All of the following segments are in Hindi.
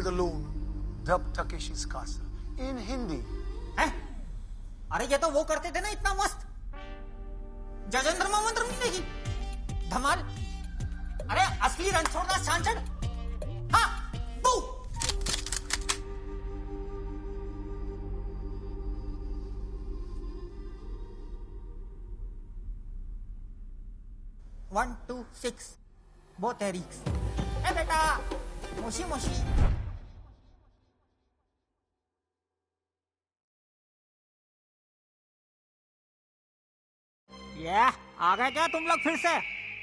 the loon dub Takeshi's castle in Hindi. है? अरे ये तो वो करते थे ना इतना मस्त, जजेंद्र मोहम्मद नहीं देखी धमाल। अरे असली रणछोड़ दास छांचड़। हाँ, बू। वन टू सिक्स बोथ एरिक्स। ए बेटा मोशी मोशी। ये आ गए क्या तुम लोग फिर से?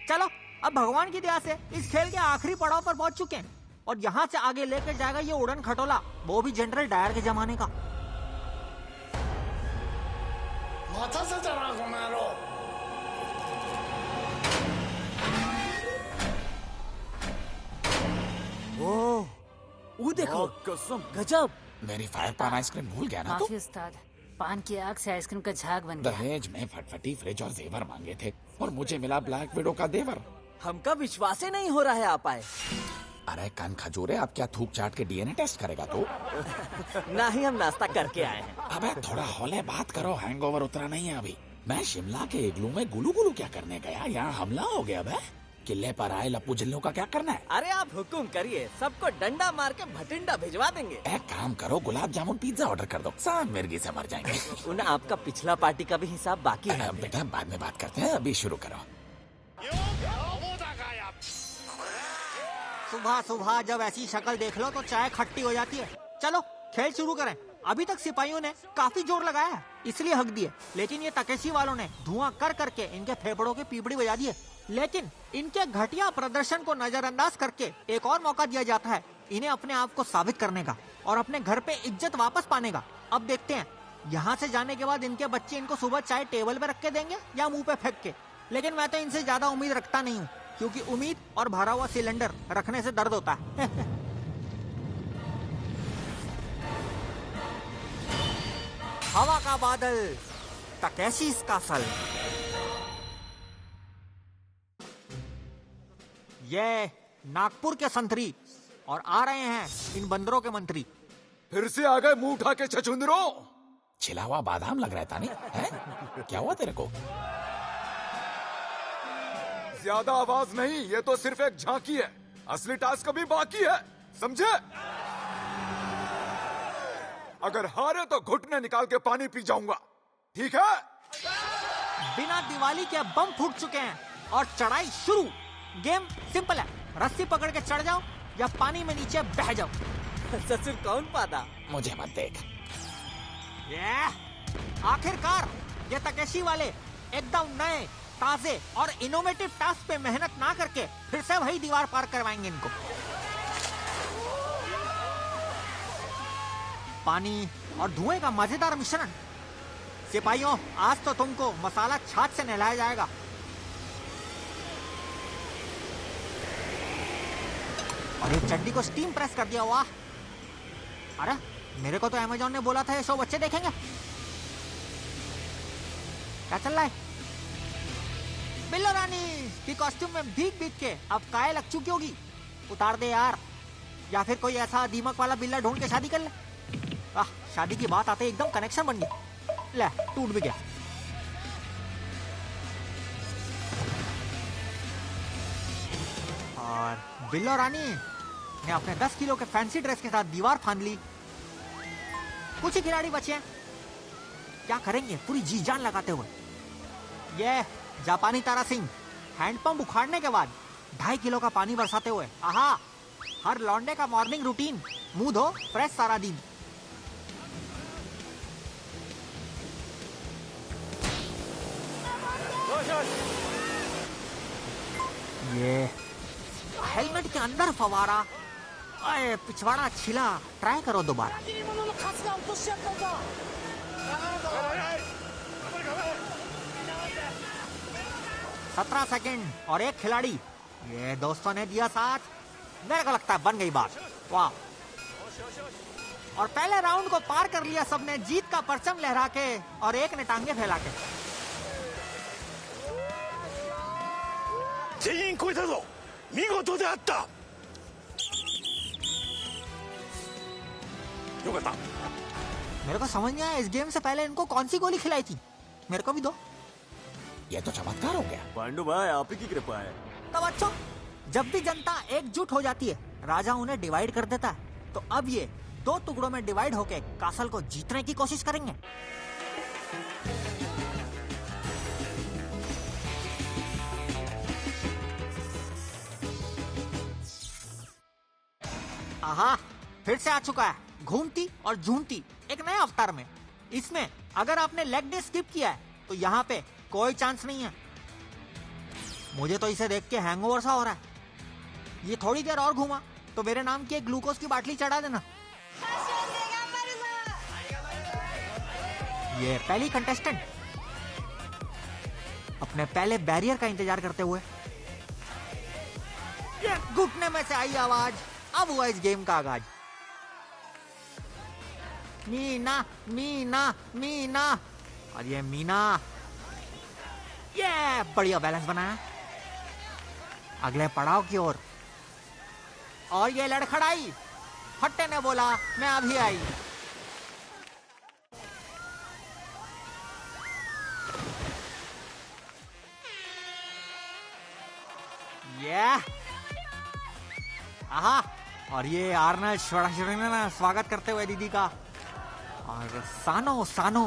चलो अब भगवान की दया से इस खेल के आखिरी पड़ाव पर पहुंच चुके हैं और यहाँ से आगे लेकर जाएगा ये उड़न खटोला, वो भी जनरल डायर के जमाने का। माथा से चढ़ा को मारो। वो देखो, कसम गजब। मेरी फायर पान आइसक्रीम भूल गया ना तो? माफी उस्ताद, पान की आग से आइसक्रीम का झाग बन गया। दहेज में फटफटी, फ्रिज और जेवर मांगे थे और मुझे मिला ब्लैक विडो का देवर। हमका विश्वास ही नहीं हो रहा है आप आए। अरे कान खजूरे, आप क्या थूक चाट के डीएनए टेस्ट करेगा तो? ना ही हम नाश्ता करके आए हैं। अबे थोड़ा हौले बात करो, हैंगओवर उतरा नहीं है अभी। मैं शिमला के इग्लू में गुलू गुलू क्या करने गया, यहाँ हमला हो गया। बे किले पर आए लप्पू जिल्लों का क्या करना है? अरे आप हुकुम करिए, सबको डंडा मार के भटिंडा भिजवा देंगे। एक काम करो, गुलाब जामुन पिज्जा ऑर्डर कर दो, सब मिर्गी से मर जाएंगे। उन आपका पिछला पार्टी का भी हिसाब बाकी है। बेटा बाद में बात करते हैं, अभी शुरू करो। सुबह सुबह जब ऐसी शक्ल देख लो तो चाय खट्टी हो जाती है। चलो खेल शुरू करें। अभी तक सिपाहियों ने काफी जोर लगाया है, इसलिए हक दिए, लेकिन ये तकेशी वालों ने धुआं कर करके इनके फेफड़ों की पीपड़ी बजा दी है। लेकिन इनके घटिया प्रदर्शन को नजरअंदाज करके एक और मौका दिया जाता है इन्हें अपने आप को साबित करने का और अपने घर पे इज्जत वापस पाने का। अब देखते हैं यहाँ से जाने के बाद इनके बच्चे इनको सुबह चाय टेबल पे रख के देंगे या मुंह पे फेंक के। लेकिन मैं तो इनसे ज्यादा उम्मीद रखता नहीं हूँ, क्योंकि उम्मीद और भरा हुआ सिलेंडर रखने से दर्द होता है। हवा का बादल, तकेशी's कासल। ये नागपुर के संतरी और आ रहे हैं इन बंदरों के मंत्री। फिर से आ गए मुंह उठा के छछुंदरों। छिला हुआ बादाम लग रहा था नहीं है? क्या हुआ तेरे को? ज्यादा आवाज नहीं, ये तो सिर्फ एक झांकी है, असली टास्क अभी बाकी है, समझे? अगर हारे तो घुटने निकाल के पानी पी जाऊंगा, ठीक है? बिना दिवाली के बम फूट चुके हैं और चढ़ाई शुरू। गेम सिंपल है, रस्सी पकड़ के चढ़ जाओ या पानी में नीचे बह जाओ। ससुर कौन पादा? मुझे मत देख। आखिरकार ये तकेशी वाले एकदम नए, ताजे और इनोवेटिव टास्क पे मेहनत ना करके फिर से वही दीवार पार करवाएंगे इनको। पानी और धुएं का मजेदार मिश्रण। सिपाहियों, आज तो तुमको मसाला छाछ से नहलाया जाएगा। और ये चड्डी को स्टीम प्रेस कर दिया। वाह! अरे मेरे को तो अमेजॉन ने बोला था ये शो बच्चे देखेंगे। क्या चल रहा है? बिल्लो रानी की कॉस्ट्यूम में भीग भीग के अब काय लग चुकी होगी। उतार दे यार, या फिर कोई ऐसा दीमक वाला बिल्ला ढूंढ के शादी कर ले। वाह, शादी की बात आते एकदम कनेक्शन बन गया। ले, टूट भी गया। और बिल्लो रानी ने अपने 10 किलो के फैंसी ड्रेस के साथ दीवार फांद ली। कुछ ही खिलाड़ी बचे हैं, क्या करेंगे पूरी जी जान लगाते हुए। ये जापानी तारा सिंह हैंडपंप उखाड़ने के बाद 2.5 किलो का पानी बरसाते हुए। आहा, हर लौंडे का मॉर्निंग रूटीन, मुंह धो फ्रेश सारा दिन। ये हेलमेट के अंदर फवारा। अरे पिछवाड़ा छिला, ट्राई करो दोबारा। 17 सेकंड और एक खिलाड़ी। ये दोस्तों ने दिया साथ, मेरे को लगता है बन गई बात। वाह! और पहले राउंड को पार कर लिया सबने, जीत का परचम लहरा के और एक ने टांगे फैला के। 全員超えたぞ、見事であった。क्यों बता? मेरे को समझ नहीं आया इस गेम से पहले इनको कौन सी गोली खिलाई थी। मेरे को भी दो। ये तो चमत्कार हो गया। पांडु भाई आप ही की कृपा है। तब बच्चों, जब भी जनता एकजुट हो जाती है राजा उन्हें डिवाइड कर देता है। तो अब ये 2 टुकड़ों में डिवाइड होके कासल को जीतने की कोशिश करेंगे। आहा, फिर से आ चुका है घूमती और झूमती एक नए अवतार में। इसमें अगर आपने लेग डे स्किप किया है तो यहाँ पे कोई चांस नहीं है। मुझे तो इसे देख के हैंगओवर सा हो रहा है। ये थोड़ी देर और घूमा तो मेरे नाम की एक ग्लूकोज की बाटली चढ़ा देना। ये पहली कंटेस्टेंट अपने पहले बैरियर का इंतजार करते हुए। ये घुटने में से आई आवाज, अब हुआ इस गेम का आगाज। मीना मीना मीना, और ये मीना, ये बढ़िया बैलेंस बनाया अगले पड़ाव की ओर। और ये लड़खड़ाई, फट्टे ने बोला मैं अभी आई। ये आहा, और ये आर्नल्ड श्वार्ज़नेगर स्वागत करते हुए दीदी का। और सानो सानो,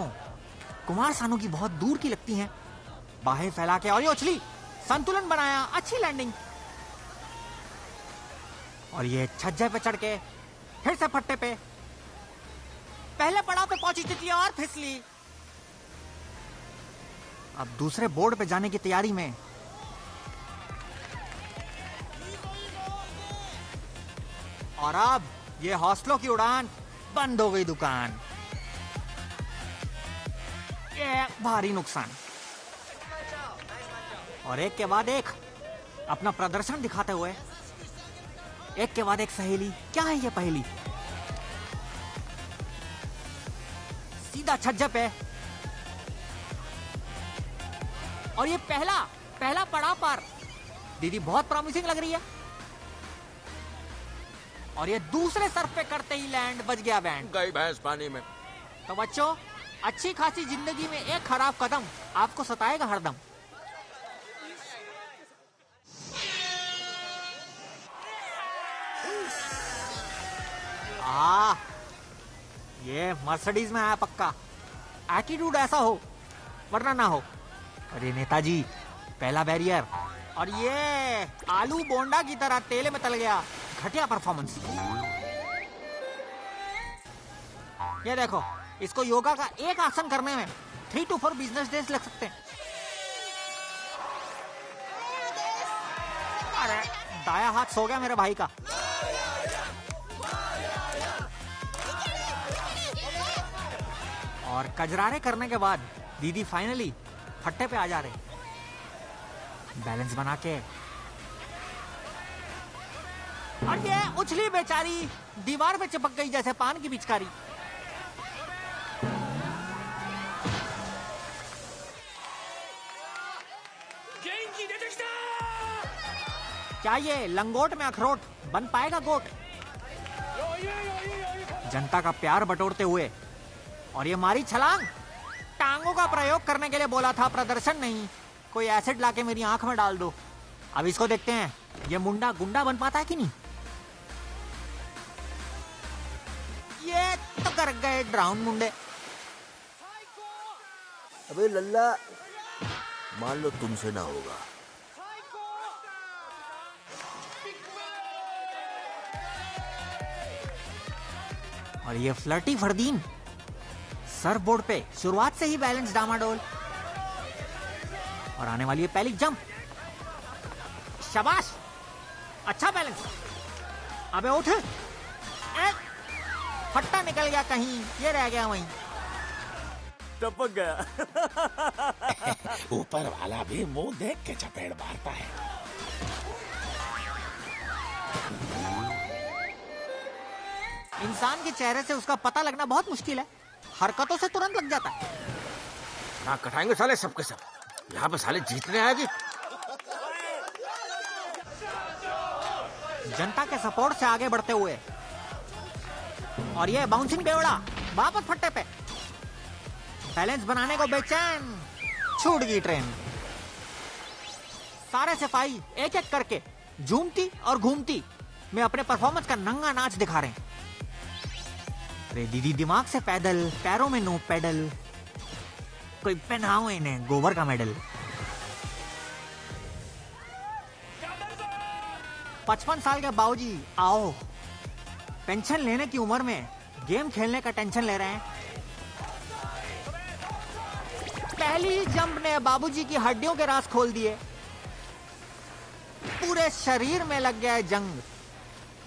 कुमार सानू की बहुत दूर की लगती हैं, बाहें फैला के। और ये उछली, संतुलन बनाया, अच्छी लैंडिंग। और ये छज्जे पे चढ़ के फिर से फट्टे पे पहले पड़ाव पे पहुंची थी और फिसली। अब दूसरे बोर्ड पे जाने की तैयारी में। और अब ये हौसलों की उड़ान, बंद हो गई दुकान। ये भारी नुकसान। और एक के बाद एक अपना प्रदर्शन दिखाते हुए, एक के बाद एक सहेली। क्या है ये पहेली? सीधा छज्जे पे। और ये पहला पड़ाव पर दीदी बहुत प्रॉमिसिंग लग रही है। और ये दूसरे सर्फ पे करते ही लैंड, बज गया बैंड। गई भैंस पानी में। तो बच्चों, अच्छी खासी जिंदगी में एक खराब कदम आपको सताएगा हरदम। ये मर्सिडीज में आया पक्का। एटीट्यूड ऐसा हो वरना ना हो। अरे नेताजी, पहला बैरियर। और ये आलू बोंडा की तरह तेले में तल गया। घटिया परफॉर्मेंस। ये देखो, इसको योगा का एक आसन करने में 3 to 4 बिजनेस डेज लग सकते हैं। अरे दाया हाथ सो गया मेरे भाई का। और कजरारे करने के बाद दीदी फाइनली फट्टे पे आ जा रहे, बैलेंस बना के। और ये उछली बेचारी दीवार पे चिपक गई जैसे पान की पिचकारी। क्या ये लंगोट में अखरोट बन पाएगा गोट? जनता का प्यार बटोरते हुए। और ये मारी छलांग, टांगों का प्रयोग करने के लिए बोला था, प्रदर्शन नहीं। कोई एसिड लाके मेरी आंख में डाल दो। अब इसको देखते हैं ये मुंडा गुंडा बन पाता है कि नहीं। ये तो कर गए ड्राउन मुंडे। अबे लल्ला, मान लो तुमसे ना होगा। और ये फ्लर्टी फरदीन सर्फ बोर्ड पे शुरुआत से ही बैलेंस डामाडोल। और आने वाली है पहली जंप। शाबाश, अच्छा बैलेंस। अबे उठ। फट्टा निकल गया कहीं, ये रह गया वहीं। टपक गया। ऊपर वाला भी मुंह देख के चपेड़ मारता है। इंसान के चेहरे से उसका पता लगना बहुत मुश्किल है, हरकतों से तुरंत लग जाता है। ना कटाएंगे साले सबके सब। यहाँ पे साले जीतने आएगी। जनता के सपोर्ट से आगे बढ़ते हुए और ये बाउंसिंग बेवड़ा वापस फट्टे पे। बैलेंस बनाने को बेचैन, छूट गई ट्रेन। सारे सिपाही एक एक करके झूमती और घूमती में अपने परफॉर्मेंस का नंगा नाच दिखा रहे हैं। अरे दीदी, दिमाग से पैदल, पैरों में नो पेडल, कोई पहनाओ इन्हें गोबर का मेडल। 55 साल के बाबूजी आओ, पेंशन लेने की उम्र में गेम खेलने का टेंशन ले रहे हैं। पहली जंप ने बाबूजी की हड्डियों के राज खोल दिए, पूरे शरीर में लग गया जंग।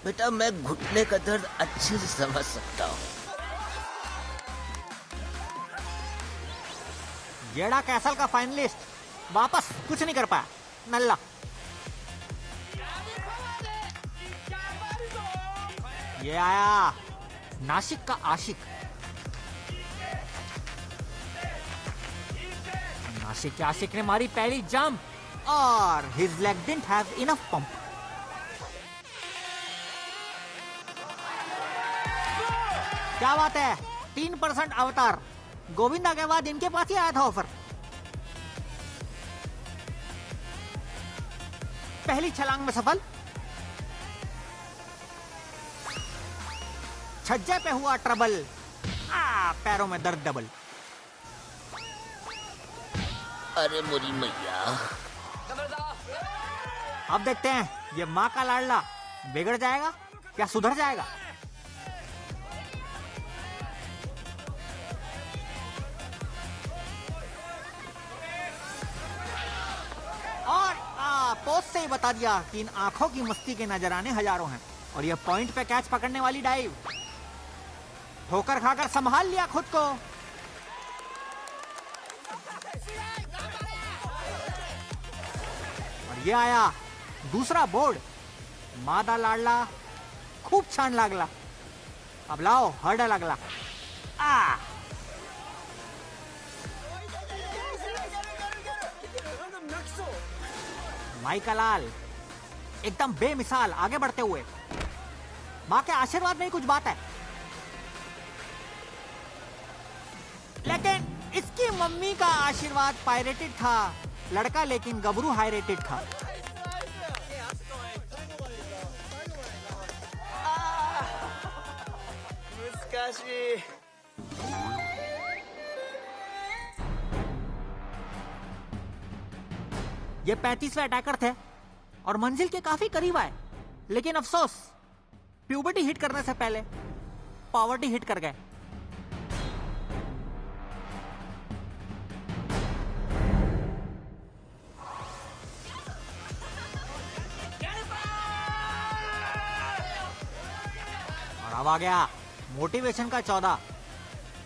बेटा, मैं घुटने का दर्द अच्छे से समझ सकता हूँ। गेड़ा कैसल का फाइनलिस्ट वापस कुछ नहीं कर पाया, नल्ला। ये आया नासिक का आशिक। नासिक के आशिक ने मारी पहली जंप और his leg didn't have enough pump. क्या बात है, 3% अवतार। गोविंदा के बाद इनके पास ही आया था ऑफर। पहली छलांग में सफल, छज्जे पे हुआ ट्रबल, पैरों में दर्द डबल। अरे मोरी मैया। अब देखते हैं ये माँ का लाडला बिगड़ जाएगा या सुधर जाएगा। और पोस्ट से ही बता दिया कि इन आंखों की मस्ती के नजराने हजारों हैं। और ये पॉइंट पे कैच पकड़ने वाली डाइव, ठोकर खाकर संभाल लिया खुद को। और ये आया दूसरा बोर्ड, मादा लाडला खूब छान लागला। अब लाओ हर्डल अगला। माइका लाल एकदम बेमिसाल आगे बढ़ते हुए। माँ के आशीर्वाद में ही कुछ बात है, लेकिन इसकी मम्मी का आशीर्वाद पायरेटेड था, लड़का लेकिन गबरू हाईरेटेड था। ये 35वें अटैकर थे और मंजिल के काफी करीब आए, लेकिन अफसोस प्यूबर्टी हिट करने से पहले पॉवर्टी हिट कर गए। और अब आ गया मोटिवेशन का 14।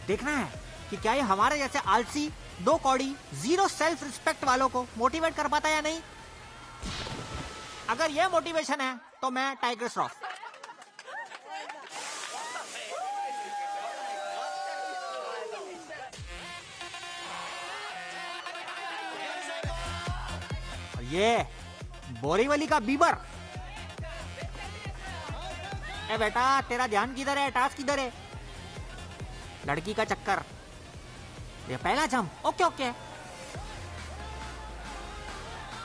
देखना है कि क्या ये हमारे जैसे आलसी, दो कौड़ी, जीरो सेल्फ रिस्पेक्ट वालों को मोटिवेट कर पाता या नहीं। अगर यह मोटिवेशन है तो मैं टाइगर श्रॉफ। और ये बोरीवली का बीबर। ए बेटा, तेरा ध्यान किधर है, टास्क किधर है। लड़की का चक्कर, ये पहला जंप ओके ओके,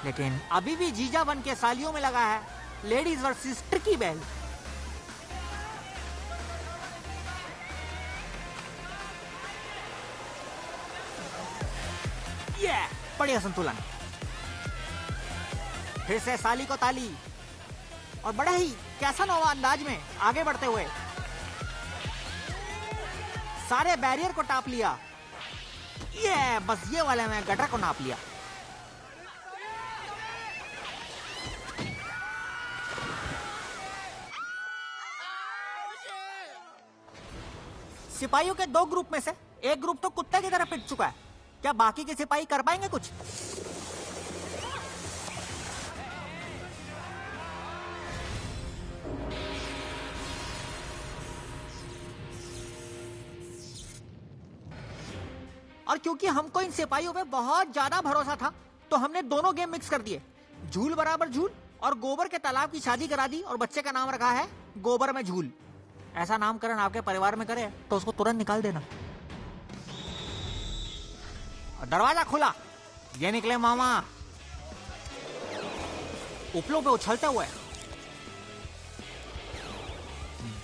लेकिन अभी भी जीजा बन के सालियों में लगा है लेडीज वर्सेस ट्रिकी बेल। ये बढ़िया संतुलन, फिर से साली को ताली और बड़ा ही कैसा नोवा अंदाज में आगे बढ़ते हुए सारे बैरियर को टाप लिया। ये बस ये वाले में गटर को नाप लिया। सिपाहियों के दो ग्रुप में से एक ग्रुप तो कुत्ते की तरह पिट चुका है, क्या बाकी के सिपाही कर पाएंगे कुछ। और क्योंकि हमको इन सिपाहियों पे बहुत ज्यादा भरोसा था, तो हमने दोनों गेम मिक्स कर दिए, झूल बराबर झूल, और गोबर के तालाब की शादी करा दी और बच्चे का नाम रखा है गोबर में झूल। ऐसा नामकरण आपके परिवार में करे तो उसको तुरंत निकाल देना। दरवाजा खुला, ये निकले मामा उपलों पे उछलते हुए।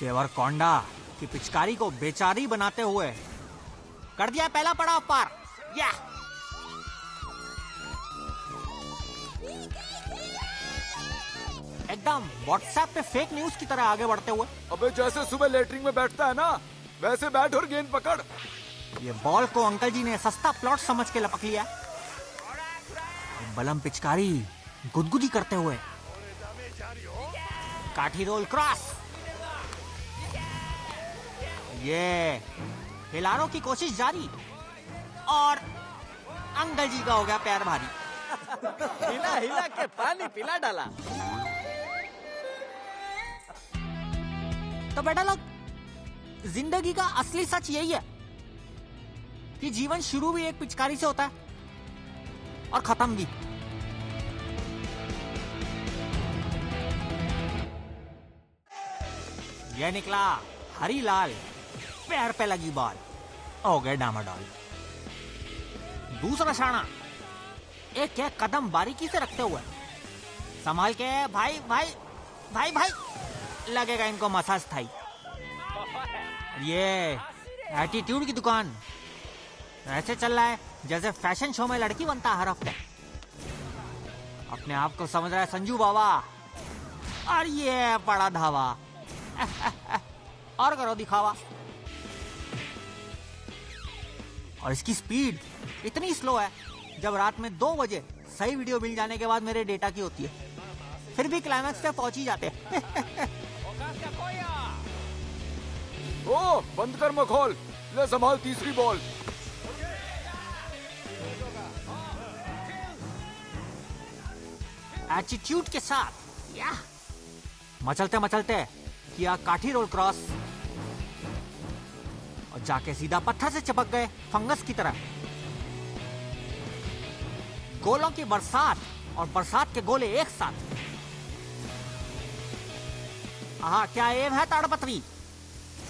देवरकोंडा की पिचकारी को बेचारी बनाते हुए कर दिया पहला पड़ाव पार। या एकदम व्हाट्सएप पे फेक न्यूज की तरह आगे बढ़ते हुए। अबे जैसे सुबह लेटरिन में बैठता है ना, वैसे बैठ और गेंद पकड़। ये बॉल को अंकल जी ने सस्ता प्लॉट समझ के लपक लिया। बलम पिचकारी गुदगुदी करते हुए काठी रोल क्रॉस। ये हिलारों की कोशिश जारी और अंकल जी का हो गया पैर भारी। हिला हिला के पानी पिला डाला। तो बेटा लोग, जिंदगी का असली सच यही है कि जीवन शुरू भी एक पिचकारी से होता है और खत्म भी। यह निकला हरी लाल, पैर पे लगी बॉल, हो गए डामाडोल। दूसरा शाना एक एक कदम बारीकी से रखते हुए, संभाल के भाई भाई भाई भाई, लगेगा इनको मसाज थाई। ये एटीट्यूड की दुकान ऐसे चल रहा है जैसे फैशन शो में लड़की बनता है हर हफ्ते। अपने आप को समझ रहा है संजू बाबा, और ये बड़ा धावा। और करो दिखावा। और इसकी स्पीड इतनी स्लो है, जब रात में 2 बजे सही वीडियो मिल जाने के बाद मेरे डेटा की होती है, फिर भी क्लाइमैक्स पे पहुंच ही जाते हैं। ओ बंद कर मखौल, ले संभाल तीसरी बॉल। एटीट्यूड के साथ या मचलते मचलते किया काठी रोल क्रॉस और जाके सीधा पत्थर से चिपक गए फंगस की तरह। गोलों की बरसात और बरसात के गोले एक साथ। हाँ, क्या एम है ताड़पत्री?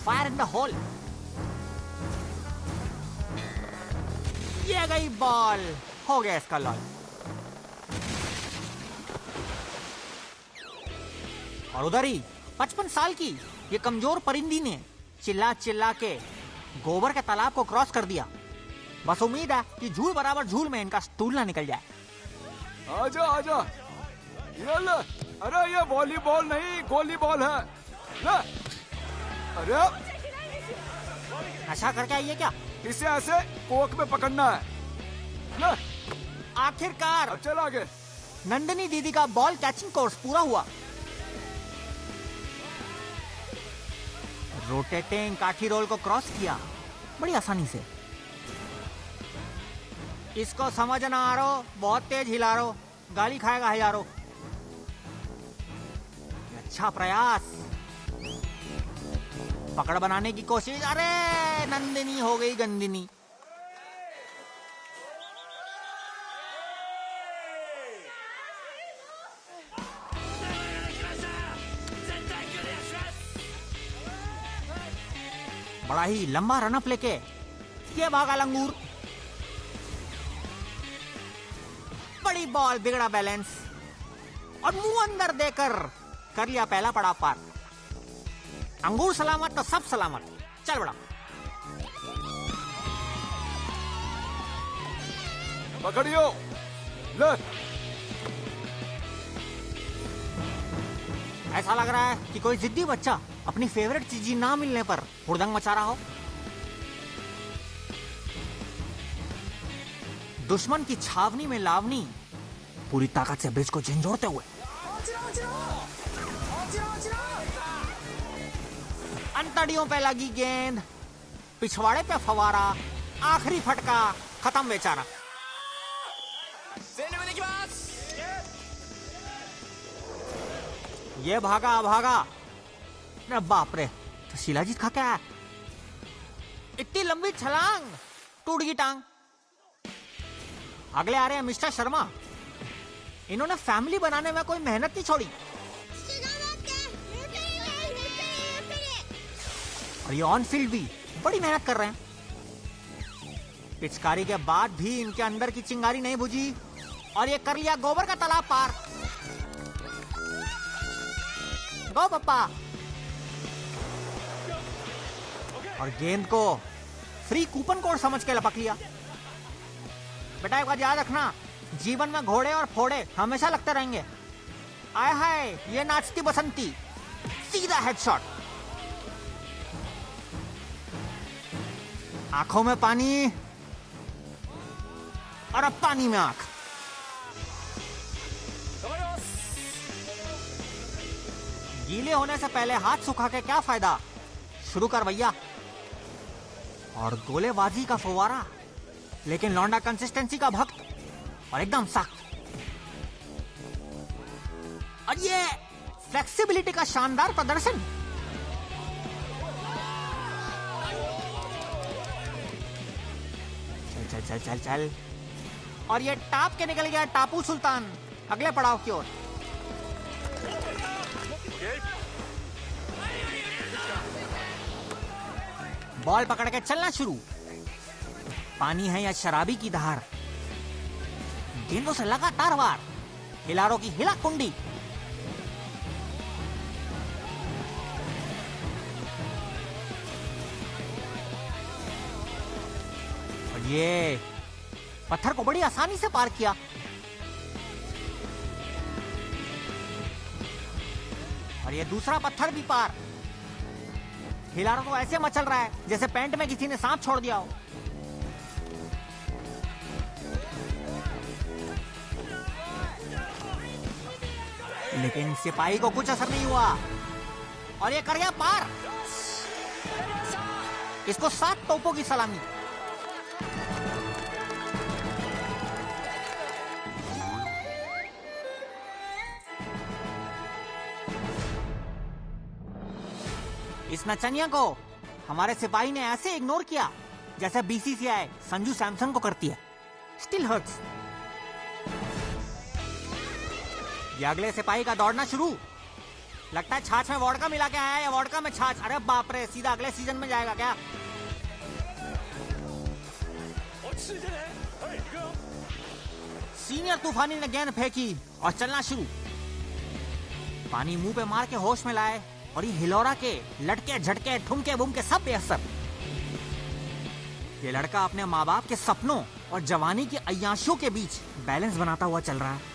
Fire in the hole. ये गई बॉल, हो गया इसका लॉल। और उधर ही 55 साल की ये कमजोर परिंदी ने चिल्ला चिल्ला के गोबर के तालाब को क्रॉस कर दिया। बस उम्मीद है कि झूल बराबर झूल में इनका स्टूल ना निकल जाए। आजा आजा, ये ले। अरे ये वॉलीबॉल नहीं, गोली बॉल है। ले। अरे नशा करके आई है क्या? इसे ऐसे कोक में पकड़ना है। ले। आखिरकार अब चल आगे। नंदिनी दीदी का बॉल कैचिंग कोर्स पूरा हुआ। रोटेटिंग काठी रोल को क्रॉस किया बड़ी आसानी से। इसको समझ ना आ रहा, बहुत तेज हिला रो, गाली खाएगा हजारों। अच्छा प्रयास, पकड़ बनाने की कोशिश। अरे नंदिनी हो गई गंदिनी। बड़ा ही लंबा रनअप लेके ये भागा लंगूर। बड़ी बॉल, बिगड़ा बैलेंस और मुंह अंदर देकर कर लिया पहला पड़ाव पार। अंगूर सलामत तो सब सलामत। चल बड़ा, पकड़ियो। ले। ऐसा लग रहा है कि कोई जिद्दी बच्चा अपनी फेवरेट चीज ना मिलने पर हुड़दंग मचा रहा हो। दुश्मन की छावनी में लावनी पूरी ताकत से ब्रिज को झंझोड़ते हुए। अंतड़ियों पे लगी गेंद, पिछवाड़े पे फवारा, आखिरी फटका, खत्म बेचारा। ये भागा भागा, अरे बाप रे, तो शिलाजीत खा क्या है? इतनी लंबी छलांग, टूट गई टांग। अगले आ रहे हैं मिस्टर शर्मा। इन्होंने फैमिली बनाने में कोई मेहनत नहीं छोड़ी। और ये ऑन फील्ड भी बड़ी मेहनत कर रहे हैं। पिचकारी के बाद भी इनके अंदर की चिंगारी नहीं बुझी और ये कर लिया गोबर का तालाब पार। गो पप्पा। और गेंद को फ्री कूपन कोड समझ के लपक लिया। बेटा एक बात याद रखना, जीवन में घोड़े और फोड़े हमेशा लगते रहेंगे। आय हाय, ये नाचती बसंती, सीधा हेडशॉट। आंखों में पानी और अब पानी में आंख। गीले होने से पहले हाथ सुखा के क्या फायदा, शुरू कर भैया। और गोलेबाजी का फव्वारा, लेकिन लौंडा कंसिस्टेंसी का भक्त और एकदम सख्त। और ये फ्लेक्सिबिलिटी का शानदार प्रदर्शन। चल चल चल चल चल। और ये टाप के निकल गया टापू सुल्तान अगले पड़ाव की ओर। बॉल पकड़ के चलना शुरू। पानी है या शराबी की धार, गेंदों से लगातार वार, खिलाड़ियों की हिला कुंडी। और ये पत्थर को बड़ी आसानी से पार किया। और ये दूसरा पत्थर भी पार। खिलाड़ियों को ऐसे मचल रहा है जैसे पैंट में किसी ने सांप छोड़ दिया हो। लेकिन सिपाही को कुछ असर नहीं हुआ और ये कर गया पार। इसको 7 तोपों की सलामी। इस नचनिया को हमारे सिपाही ने ऐसे इग्नोर किया जैसे बीसीसीआई संजू सैमसन को करती है। Still hurts. ये अगले सिपाही का दौड़ना शुरू। लगता है छाछ में वोडका मिला के आया या वोडका में छाछ। अरे बाप रे, सीधा अगले सीजन में जाएगा क्या? सीनियर तूफानी ने गेंद फेंकी और चलना शुरू। पानी मुंह पे मार के होश में लाए और ये हिलोरा के लटके झटके ठुमके बुमके सब बेअसर। ये लड़का अपने माँ बाप के सपनों और जवानी की अय्याशियों के बीच बैलेंस बनाता हुआ चल रहा है।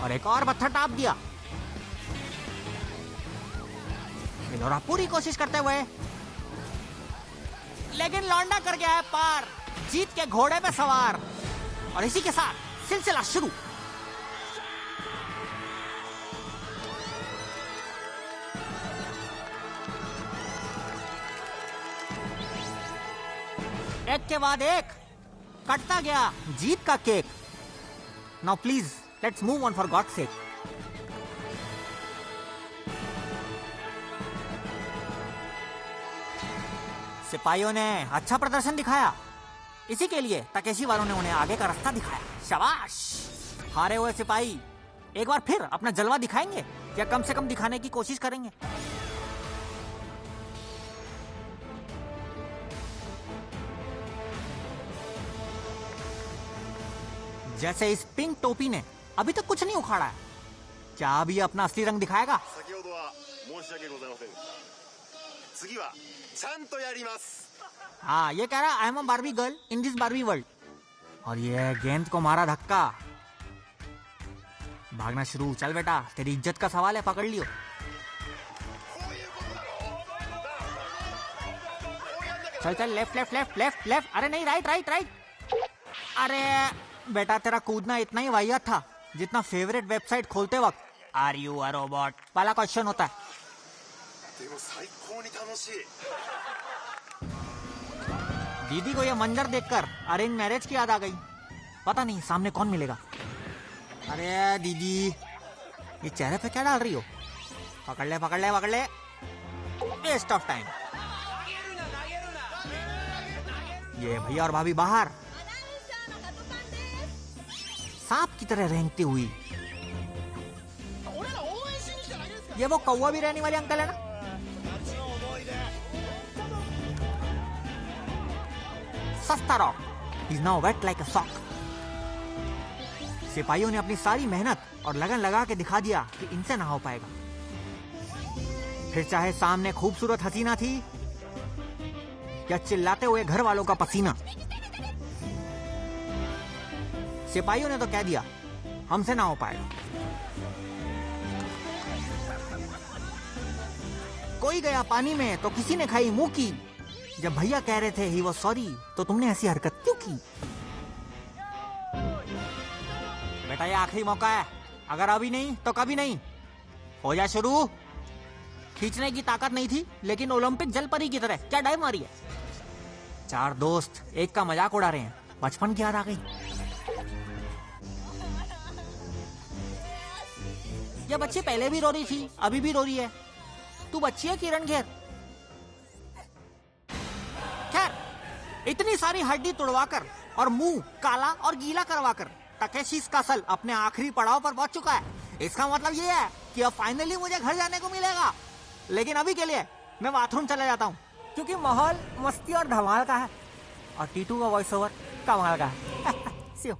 और एक और पत्थर टाप दिया। हिलोरा पूरी कोशिश करते हुए, लेकिन लौंडा कर गया है पार, जीत के घोड़े पे सवार। और इसी के साथ सिलसिला शुरू। एक के बाद एक कटता गया जीत का cake. Now please let's move on for God's sake. सिपाहियों ने अच्छा प्रदर्शन दिखाया। इसी के लिए तकेशी वालों ने उन्हें आगे का रास्ता दिखाया। शाबाश। हारे हुए सिपाही एक बार फिर अपना जलवा दिखाएंगे या कम से कम दिखाने की कोशिश करेंगे। जैसे इस पिंक टोपी ने अभी तक कुछ नहीं उखाड़ा है, क्या अभी अपना असली रंग दिखाएगा? हाँ, ये कह रहा I am a Barbie girl in this Barbie world. और ये गेंद को मारा धक्का। भागना शुरू। चल बेटा, तेरी इज्जत का सवाल है, पकड़ लियो। चल चल, left left left left left. अरे नहीं, राइट राइट राइट। अरे बेटा, तेरा कूदना इतना ही वाहियात था जितना फेवरेट वेबसाइट खोलते वक्त आर यू अ रोबोट वाला क्वेश्चन होता है। दीदी को ये मंजर देखकर अरेंज मैरिज की याद आ गई। पता नहीं सामने कौन मिलेगा। अरे दीदी, ये चेहरे पे क्या डाल रही हो? पकड़ ले पकड़ ले पकड़ ले। Waste of time. ये भैया और भाभी बाहर सांप की तरह रेंगती हुई। ये वो कौवा भी रहने वाले अंकल है ना? सस्ता rock is now wet like a sock. सिपाहियों ने अपनी सारी मेहनत और लगन लगा के दिखा दिया कि इनसे ना हो पाएगा। फिर चाहे सामने खूबसूरत हसीना थी या चिल्लाते हुए घर वालों का पसीना, सिपाहियों ने तो कह दिया हमसे ना हो पाएगा। कोई गया पानी में तो किसी ने खाई मुंह की। जब भैया कह रहे थे ही वो सॉरी तो तुमने ऐसी हरकत क्यों की? बेटा ये आखिरी मौका है, अगर अभी नहीं तो कभी नहीं। हो जा शुरू। खींचने की ताकत नहीं थी लेकिन ओलंपिक जलपरी की तरह क्या डाइव मारी है। चार दोस्त एक का मजाक उड़ा रहे हैं, बचपन की याद आ गई। ये बच्ची पहले भी रो रही थी, अभी भी रो रही है। तू बच्ची है किरण घेर। खैर इतनी सारी हड्डी तुड़वाकर और मुंह काला और गीला करवाकर तकेशी कसल अपने आखिरी पड़ाव पर पहुंच चुका है। इसका मतलब ये है कि अब फाइनली मुझे घर जाने को मिलेगा। लेकिन अभी के लिए मैं बाथरूम चला जाता हूँ क्योंकि माहौल मस्ती और धमाल का है और टीटू का वॉइस ओवर कमाल का है। See you.